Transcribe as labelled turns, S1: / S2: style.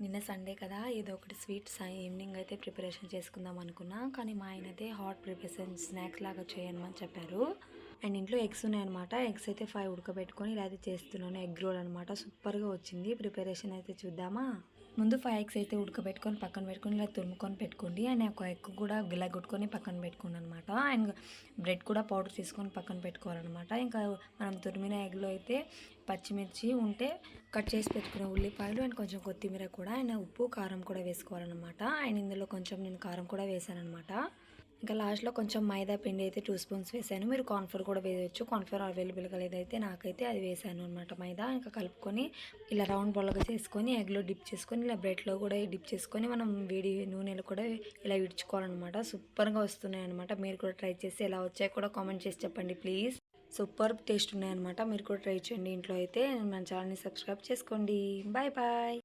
S1: నిన్న సండే కదా, ఏదో ఒకటి స్వీట్ ఈవినింగ్ అయితే ప్రిపరేషన్ చేసుకుందాం అనుకున్నా. కానీ మా ఆయన అయితే హాట్ ప్రిపరేషన్ స్నాక్స్ లాగా చేయమని చెప్పారు. అండ్ ఇంట్లో ఎగ్స్ ఉన్నాయన్నమాట. ఎగ్స్ అయితే 5 ఉడకబెట్టుకొని ఇలా అయితే చేస్తున్నాను. ఎగ్ రోల్ అనమాట. సూపర్గా వచ్చింది. ప్రిపరేషన్ అయితే చూద్దామా. ముందు 5 ఎగ్స్ అయితే ఉడకబెట్టుకొని పక్కన పెట్టుకొని ఇలా తురుముకొని పెట్టుకోండి. అండ్ ఒక ఎగ్ కూడా గిలగొట్టుకొని పక్కన పెట్టుకోండి అనమాట. అండ్ బ్రెడ్ కూడా పౌడర్ తీసుకొని పక్కన పెట్టుకోవాలన్నమాట. ఇంకా మనం తురిమిన ఎగ్లో అయితే పచ్చిమిర్చి ఉంటే కట్ చేసి పెట్టుకున్న ఉల్లిపాయలు అండ్ కొంచెం కొత్తిమీర కూడా, అండ్ ఉప్పు కారం కూడా వేసుకోవాలన్నమాట. అండ్ ఇందులో కొంచెం నేను కారం కూడా వేసాను అనమాట. ఇంకా లాస్ట్లో కొంచెం మైదా పిండి అయితే 2 స్పూన్స్ వేసాను. మీరు కార్న్ఫ్లోర్ కూడా వేయవచ్చు. కార్న్ఫ్లోర్ అవైలబుల్గా లేదైతే నాకైతే అది వేసాను అనమాట. మైదా ఇంకా కలుపుకొని ఇలా రౌండ్ బొల్లగా చేసుకొని ఎగ్లో డిప్ చేసుకొని ఇలా బ్రెడ్లో కూడా డిప్ చేసుకొని మనం వేడి నూనెలో కూడా ఇలా విడుచుకోవాలన్నమాట. సూపర్గా వస్తున్నాయి అనమాట. మీరు కూడా ట్రై చేసి ఎలా వచ్చాయో కూడా కామెంట్ చేసి చెప్పండి ప్లీజ్. సూపర్ టేస్ట్ ఉన్నాయన్నమాట. మీరు కూడా ట్రై చేయండి ఇంట్లో అయితే. మన ఛానల్ని సబ్స్క్రైబ్ చేసుకోండి. Bye bye.